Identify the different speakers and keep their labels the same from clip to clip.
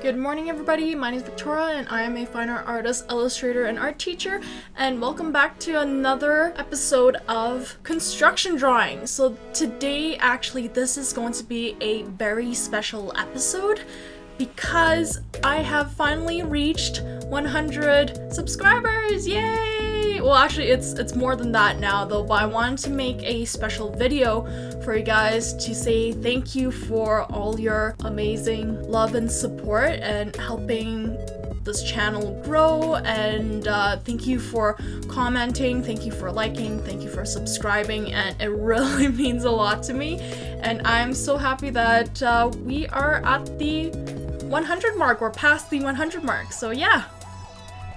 Speaker 1: Good morning everybody, my name is Victoria and I am a fine art artist, illustrator, and art teacher, and welcome back to another episode of construction drawing. So today, actually, this is going to be a very special episode because I have finally reached 100 subscribers, yay! Well, actually it's more than that now though, but I wanted to make a special video for you guys to say thank you for all your amazing love and support and helping this channel grow, and thank you for commenting, thank you for liking, thank you for subscribing, and it really means a lot to me, and I'm so happy that we are at the 100 mark. We're past the 100 mark, so yeah.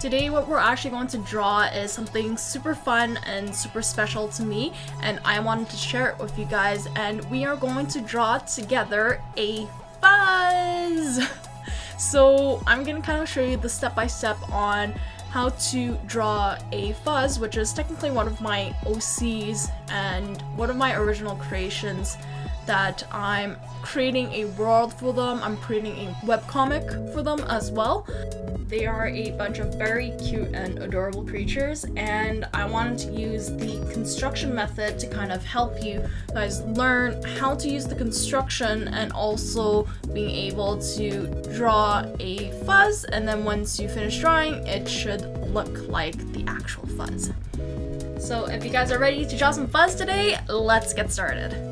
Speaker 1: Today what we're actually going to draw is something super fun and super special to me, and I wanted to share it with you guys, and we are going to draw together a fuzz! So I'm gonna kind of show you the step-by-step on how to draw a fuzz, which is technically one of my OCs and one of my original creations that I'm creating a world for them. I'm creating a webcomic for them as well. They are a bunch of very cute and adorable creatures, and I wanted to use the construction method to kind of help you guys learn how to use the construction and also being able to draw a fuzz, and then once you finish drawing, it should look like the actual fuzz. So if you guys are ready to draw some fuzz today, let's get started.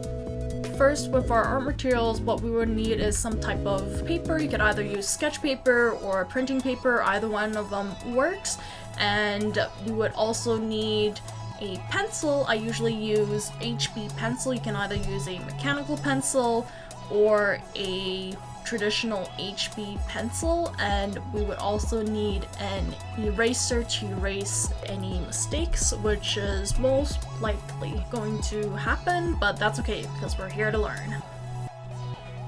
Speaker 1: First, with our art materials, what we would need is some type of paper. You could either use sketch paper or printing paper, either one of them works. And we would also need a pencil. I usually use HB pencil. You can either use a mechanical pencil or a traditional HB pencil, and we would also need an eraser to erase any mistakes, which is most likely going to happen, but that's okay because we're here to learn.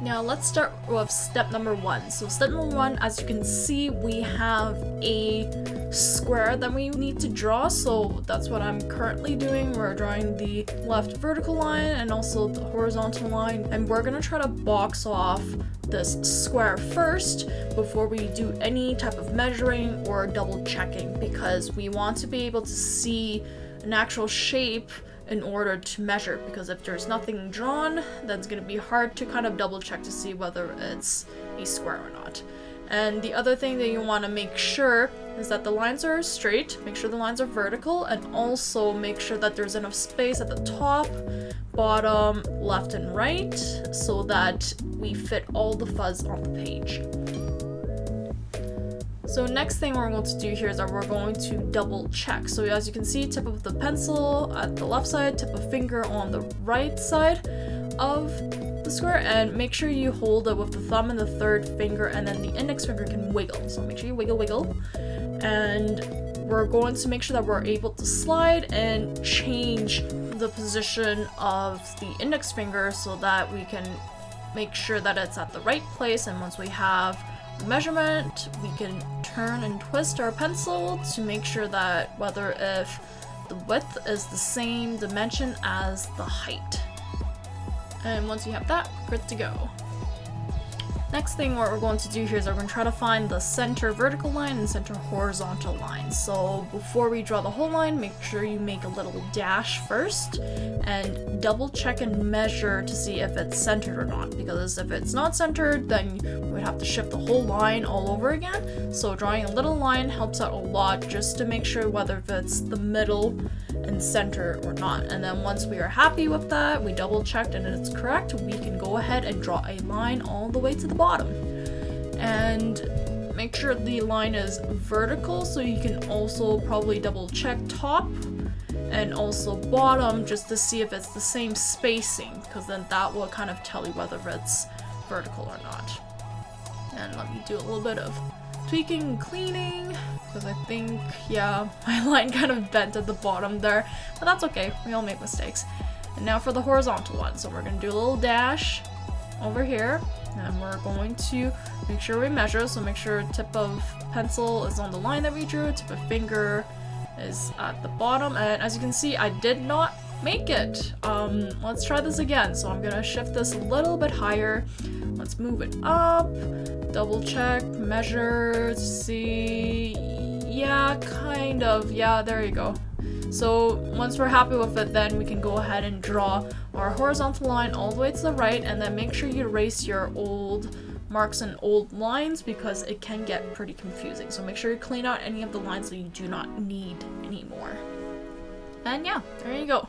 Speaker 1: Now let's start with step number one. So step number one, as you can see, we have a square that we need to draw, so that's what I'm currently doing. We're drawing the left vertical line and also the horizontal line, and we're gonna try to box off this square first before we do any type of measuring or double checking, because we want to be able to see an actual shape in order to measure, because if there's nothing drawn, that's going to be hard to kind of double check to see whether it's a square or not. And the other thing that you want to make sure is that the lines are straight, make sure the lines are vertical, and also make sure that there's enough space at the top, bottom, left, and right, so that we fit all the fuzz on the page. So next thing we're going to do here is that we're going to double check. So as you can see, tip of the pencil at the left side, tip of finger on the right side of the square, and make sure you hold it with the thumb and the third finger, and then the index finger can wiggle. So make sure you wiggle. And we're going to make sure that we're able to slide and change the position of the index finger so that we can make sure that it's at the right place, and once we have measurement, we can turn and twist our pencil to make sure that whether if the width is the same dimension as the height. And once you have that, good to go. Next thing what we're going to do here is we're going to try to find the center vertical line and center horizontal line. So before we draw the whole line, make sure you make a little dash first and double check and measure to see if it's centered or not, because if it's not centered, then we would have to shift the whole line all over again. So drawing a little line helps out a lot just to make sure whether if it's the middle and center or not. And then once we are happy with that, we double checked and it's correct, we can go ahead and draw a line all the way to the bottom. And make sure the line is vertical, so you can also probably double check top and also bottom just to see if it's the same spacing, because then that will kind of tell you whether it's vertical or not. And let me do a little bit of tweaking and cleaning, because I think, yeah, my line kind of bent at the bottom there, but that's okay, we all make mistakes. And now for the horizontal one, so we're going to do a little dash over here, and we're going to make sure we measure, so make sure tip of pencil is on the line that we drew, tip of finger is at the bottom, and as you can see, I did not make it. Let's try this again. So I'm gonna shift this a little bit higher. Let's move it up, double check, measure, see, yeah, kind of, yeah, there you go. So once we're happy with it, then we can go ahead and draw our horizontal line all the way to the right, and then make sure you erase your old marks and old lines because it can get pretty confusing. So make sure you clean out any of the lines that you do not need anymore. And yeah, there you go.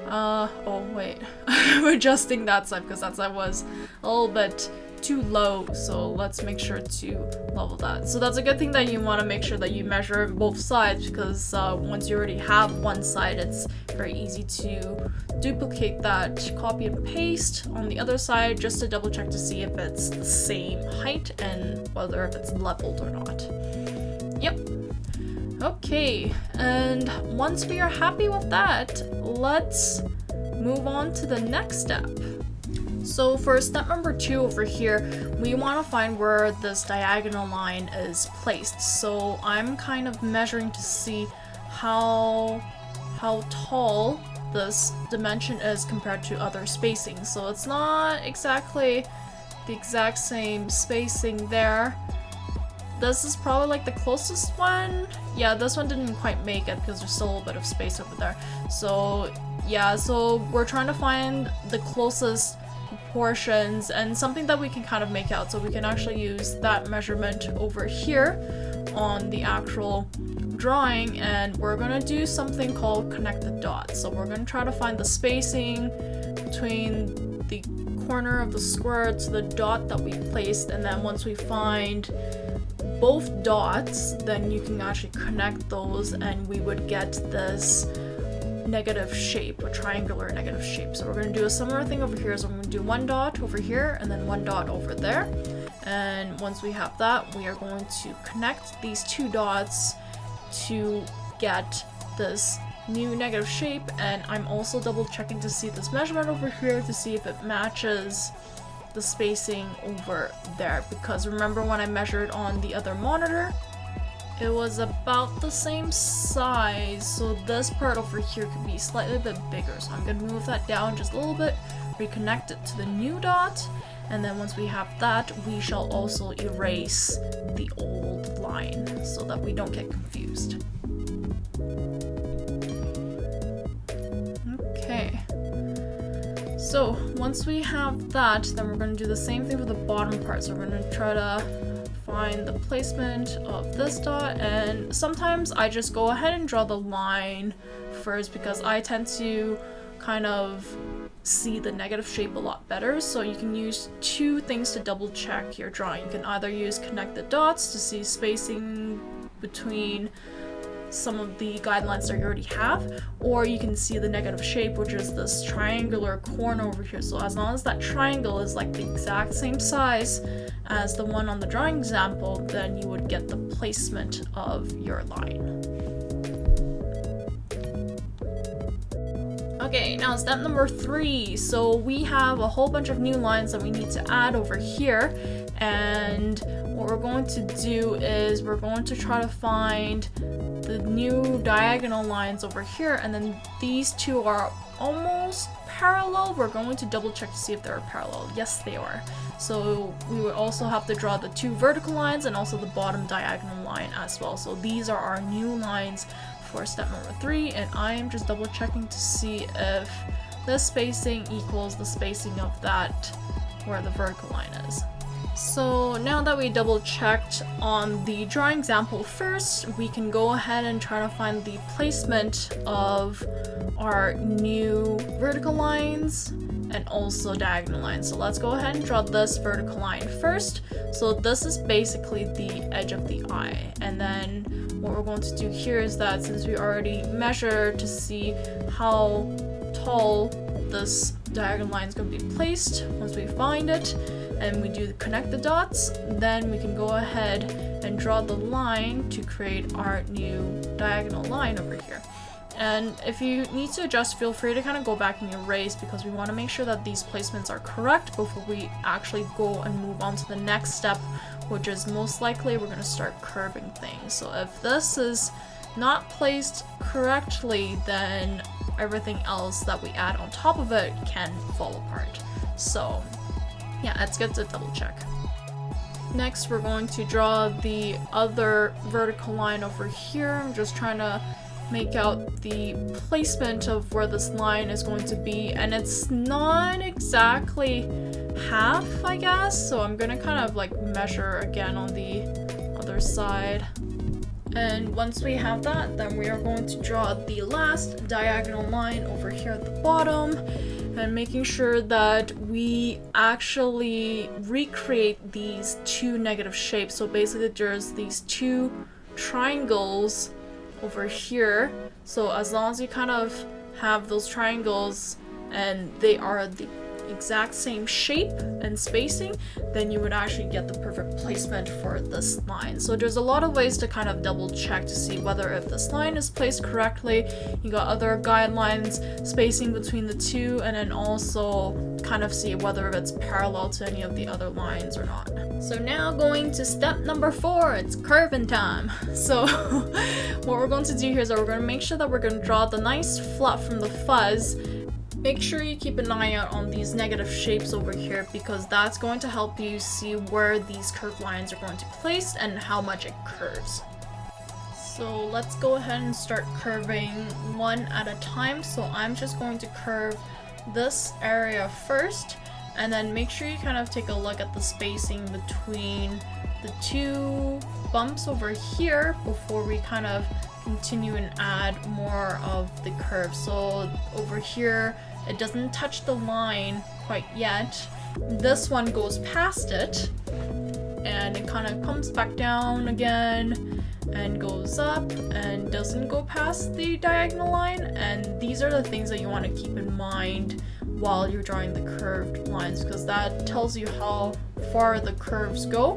Speaker 1: Oh wait, I'm adjusting that side because that side was a little bit too low, so let's make sure to level that. So that's a good thing that you want to make sure that you measure both sides, because once you already have one side, it's very easy to duplicate that, copy and paste on the other side just to double check to see if it's the same height and whether if it's leveled or not. Yep. Okay, and once we are happy with that, let's move on to the next step. So for step number 2 over here, we want to find where this diagonal line is placed. So I'm kind of measuring to see how tall this dimension is compared to other spacing. So it's not exactly the exact same spacing there. This is probably like the closest one. Yeah, this one didn't quite make it because there's still a little bit of space over there. So yeah, so we're trying to find the closest proportions and something that we can kind of make out. So we can actually use that measurement over here on the actual drawing, and we're gonna do something called connect the dots. So we're gonna try to find the spacing between the corner of the square to the dot that we placed, and then once we find both dots, then you can actually connect those and we would get this negative shape, a triangular negative shape. So we're going to do a similar thing over here. So I'm going to do one dot over here and then one dot over there. And once we have that, we are going to connect these two dots to get this new negative shape. And I'm also double checking to see this measurement over here to see if it matches the spacing over there, because remember when I measured on the other monitor, it was about the same size, so this part over here could be slightly bit bigger. So I'm going to move that down just a little bit, reconnect it to the new dot, and then once we have that, we shall also erase the old line so that we don't get confused. Okay. So once we have that, then we're going to do the same thing for the bottom part. So we're going to try to find the placement of this dot, and sometimes I just go ahead and draw the line first because I tend to kind of see the negative shape a lot better. So you can use two things to double check your drawing. You can either use connect the dots to see spacing between some of the guidelines that you already have, or you can see the negative shape, which is this triangular corner over here. So as long as that triangle is like the exact same size as the one on the drawing example, then you would get the placement of your line. Okay, now step number 3. So we have a whole bunch of new lines that we need to add over here, and what we're going to do is we're going to try to find the new diagonal lines over here, and then these two are almost parallel. We're going to double check to see if they're parallel. Yes, they are. So we would also have to draw the two vertical lines and also the bottom diagonal line as well. So these are our new lines for step number 3, and I am just double checking to see if this spacing equals the spacing of that where the vertical line is. So now that we double checked on the drawing example first, we can go ahead and try to find the placement of our new vertical lines and also diagonal lines. So let's go ahead and draw this vertical line first. So this is basically the edge of the eye, and then what we're going to do here is that since we already measured to see how tall this diagonal line is going to be placed, once we find it and we do connect the dots, then we can go ahead and draw the line to create our new diagonal line over here. And if you need to adjust, feel free to kind of go back and erase, because we want to make sure that these placements are correct before we actually go and move on to the next step, which is most likely we're going to start curving things. So if this is not placed correctly, then everything else that we add on top of it can fall apart. So Yeah, it's good to double check. Next, we're going to draw the other vertical line over here. I'm just trying to make out the placement of where this line is going to be, and it's not exactly half, I guess, so I'm gonna kind of like measure again on the other side. And once we have that, then we are going to draw the last diagonal line over here at the bottom, and making sure that we actually recreate these two negative shapes. So basically there's these two triangles over here. So as long as you kind of have those triangles and they are the exact same shape and spacing, then you would actually get the perfect placement for this line. So there's a lot of ways to kind of double check to see whether if this line is placed correctly. You got other guidelines, spacing between the two, and then also kind of see whether it's parallel to any of the other lines or not. So now going to step number 4, it's curving time. So what we're going to do here is that we're going to make sure that we're going to draw the nice fluff from the fuzz. Make sure you keep an eye out on these negative shapes over here, because that's going to help you see where these curved lines are going to be placed and how much it curves. So let's go ahead and start curving one at a time. So I'm just going to curve this area first, and then make sure you kind of take a look at the spacing between the two bumps over here before we kind of continue and add more of the curve. So over here, it doesn't touch the line quite yet. This one goes past it, and it kind of comes back down again and goes up and doesn't go past the diagonal line. And these are the things that you want to keep in mind while you're drawing the curved lines, because that tells you how far the curves go,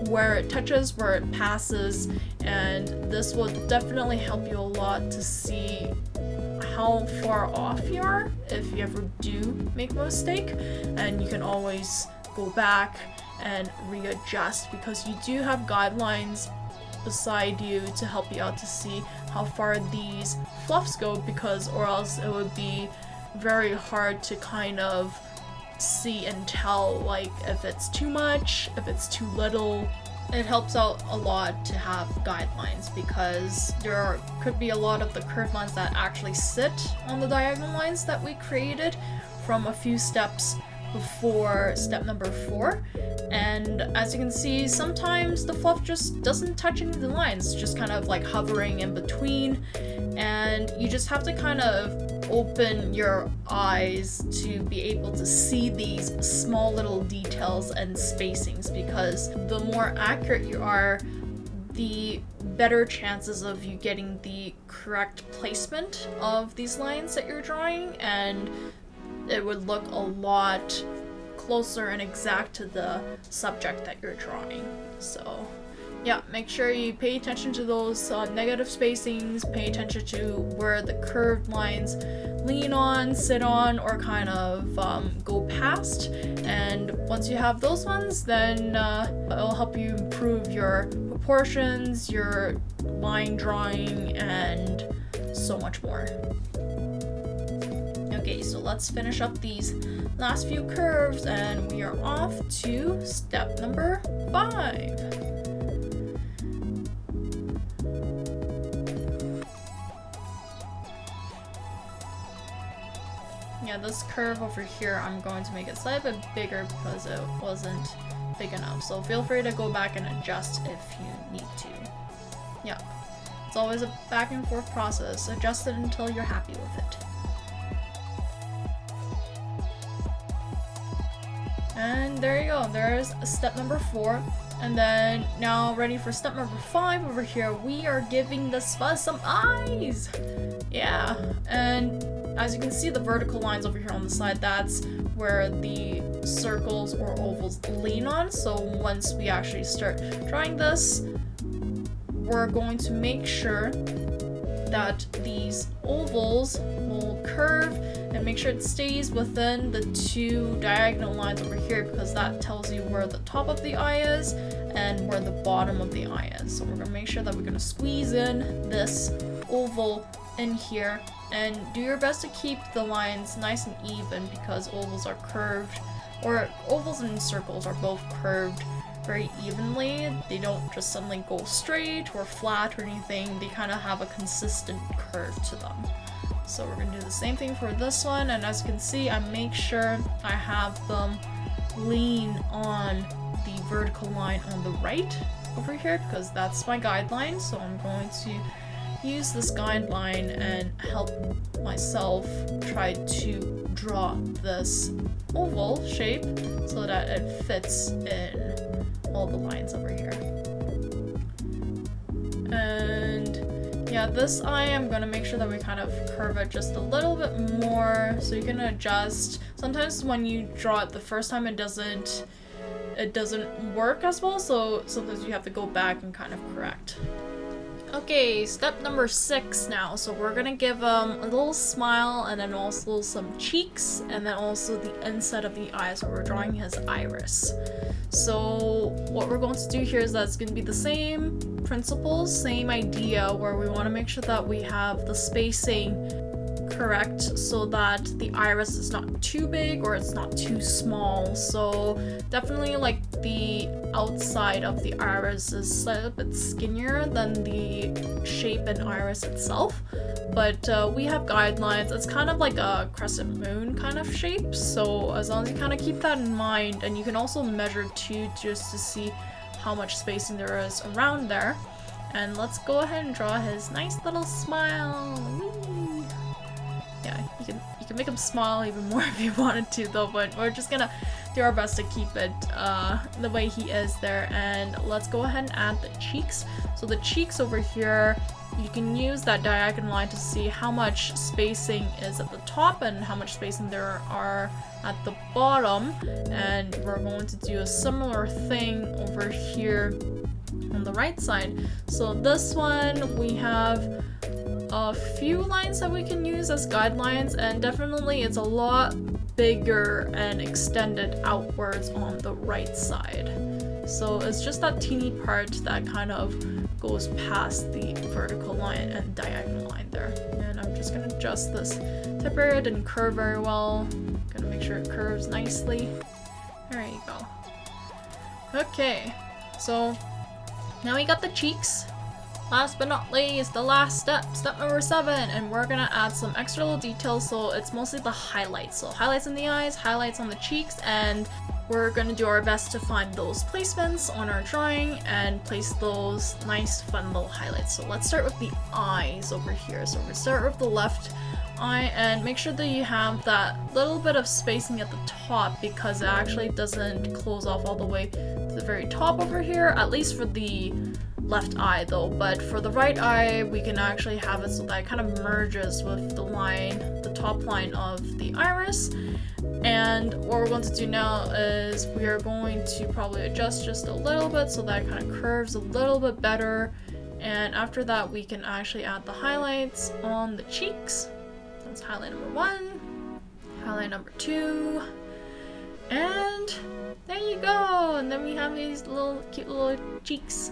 Speaker 1: where it touches, where it passes, and this will definitely help you a lot to see how far off you are if you ever do make a mistake. And you can always go back and readjust, because you do have guidelines beside you to help you out to see how far these fluffs go, because or else it would be very hard to kind of see and tell, like if it's too much, if it's too little. It helps out a lot to have guidelines, because there could be a lot of the curved lines that actually sit on the diagonal lines that we created from a few steps before step number 4. And as you can see, sometimes the fluff just doesn't touch any of the lines, just kind of like hovering in between, and you just have to kind of open your eyes to be able to see these small little details and spacings, because the more accurate you are, the better chances of you getting the correct placement of these lines that you're drawing, and it would look a lot closer and exact to the subject that you're drawing. So yeah, make sure you pay attention to those negative spacings, pay attention to where the curved lines lean on, sit on, or kind of go past. And once you have those ones, then it'll help you improve your proportions, your line drawing, and so much more. Okay, so let's finish up these last few curves, and we are off to step number 5. Yeah, this curve over here, I'm going to make it slightly bit bigger because it wasn't big enough. So feel free to go back and adjust if you need to. Yeah, it's always a back and forth process. Adjust it until you're happy with it. And there you go, there's step number 4. And then now ready for step number 5 over here, we are giving this fuzz some eyes. Yeah, and as you can see, the vertical lines over here on the side, that's where the circles or ovals lean on. So once we actually start drawing this, we're going to make sure that these ovals will curve and make sure it stays within the 2 diagonal lines over here, because that tells you where the top of the eye is and where the bottom of the eye is. So we're going to make sure that we're going to squeeze in this oval in here, and do your best to keep the lines nice and even, because ovals are curved or ovals and circles are both curved very evenly. They don't just suddenly go straight or flat or anything. They kind of have a consistent curve to them. So we're gonna do the same thing for this one, and as you can see, I make sure I have them lean on the vertical line on the right over here because that's my guideline. So I'm going to use this guideline and help myself try to draw this oval shape so that it fits in all the lines over here. And yeah, this eye, I'm gonna make sure that we kind of curve it just a little bit more so you can adjust. Sometimes when you draw it the first time, it doesn't work as well, so sometimes you have to go back and kind of correct. Okay, step number 6 now. So we're gonna give him a little smile and then also some cheeks and then also the inside of the eye. So we're drawing his iris. So what we're going to do here is that it's gonna be the same principles, same idea, where we want to make sure that we have the spacing correct so that the iris is not too big or it's not too small. So definitely like the outside of the iris is a little bit skinnier than the shape and iris itself, but we have guidelines. It's kind of like a crescent moon kind of shape, so as long as you kind of keep that in mind, and you can also measure too just to see how much spacing there is around there. And let's go ahead and draw his nice little smile. Whee! Yeah, you can make him smile even more if you wanted to though, but we're just gonna do our best to keep it the way he is there. And let's go ahead and add the cheeks. So the cheeks over here, you can use that diagonal line to see how much spacing is at the top and how much spacing there are at the bottom. And we're going to do a similar thing over here on the right side. So this one, we have a few lines that we can use as guidelines, and definitely it's a lot bigger and extended outwards on the right side. So it's just that teeny part that kind of goes past the vertical line and diagonal line there. And I'm just gonna adjust this tip area. It didn't curve very well. Gonna make sure it curves nicely. There you go. Okay, so now we got the cheeks. Last but not least, the last step, step number 7, and we're gonna add some extra little details. So it's mostly the highlights. So highlights in the eyes, highlights on the cheeks, and we're gonna do our best to find those placements on our drawing and place those nice fun little highlights. So let's start with the eyes over here. So we're gonna start with the left eye and make sure that you have that little bit of spacing at the top because it actually doesn't close off all the way to the very top over here, at least for the left eye though. But for the right eye, we can actually have it so that it kind of merges with the line, the top line of the iris. And what we're going to do now is we are going to probably adjust just a little bit so that it kind of curves a little bit better. And after that, we can actually add the highlights on the cheeks. That's highlight number 1, highlight number 2, and there you go. And then we have these little cute little cheeks.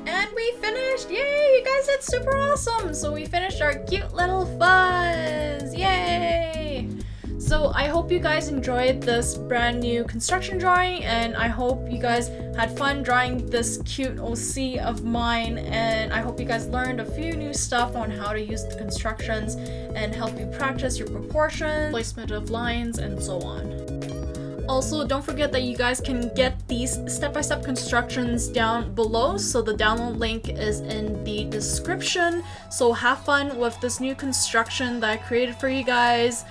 Speaker 1: And we finished! Yay! You guys did super awesome! So we finished our cute little Fuzz! Yay! So I hope you guys enjoyed this brand new construction drawing, and I hope you guys had fun drawing this cute OC of mine, and I hope you guys learned a few new stuff on how to use the constructions and help you practice your proportions, placement of lines, and so on. Also, don't forget that you guys can get these step-by-step constructions down below, so the download link is in the description. So have fun with this new construction that I created for you guys.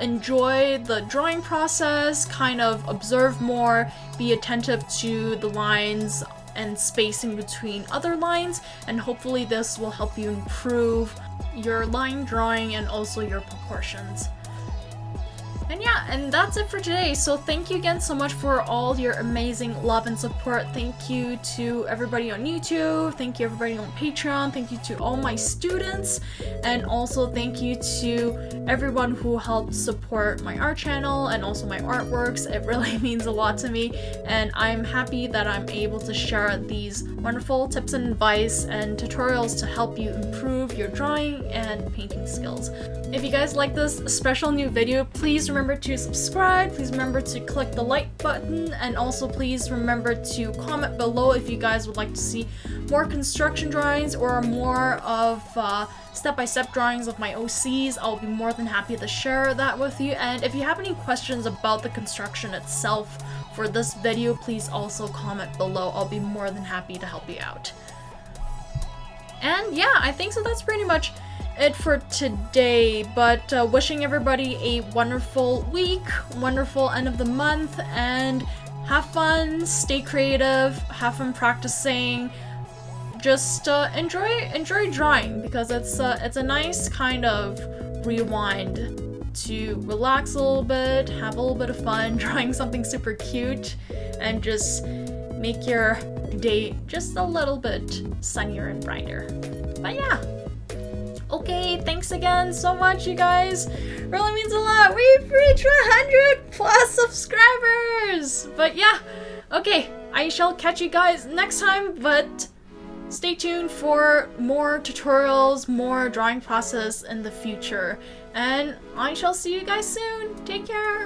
Speaker 1: Enjoy the drawing process, kind of observe more, be attentive to the lines and spacing between other lines, and hopefully this will help you improve your line drawing and also your proportions. And yeah, and that's it for today. So thank you again so much for all your amazing love and support. Thank you to everybody on YouTube. Thank you everybody on Patreon. Thank you to all my students. And also thank you to everyone who helped support my art channel and also my artworks. It really means a lot to me. And I'm happy that I'm able to share these wonderful tips and advice and tutorials to help you improve your drawing and painting skills. If you guys like this special new video, please remember remember to subscribe, please remember to click the like button, and also please remember to comment below if you guys would like to see more construction drawings or more of step-by-step drawings of my OCs. I'll be more than happy to share that with you. And if you have any questions about the construction itself for this video, please also comment below. I'll be more than happy to help you out. And yeah, I think so that's pretty much it for today, but wishing everybody a wonderful week, wonderful end of the month, and have fun, stay creative, have fun practicing, just enjoy drawing, because it's a nice kind of rewind to relax a little bit, have a little bit of fun drawing something super cute, and just make your day just a little bit sunnier and brighter. But yeah. Okay, thanks again so much, you guys. Really means a lot. We've reached 100 plus subscribers. But yeah, okay, I shall catch you guys next time, but stay tuned for more tutorials, more drawing process in the future. And I shall see you guys soon. Take care.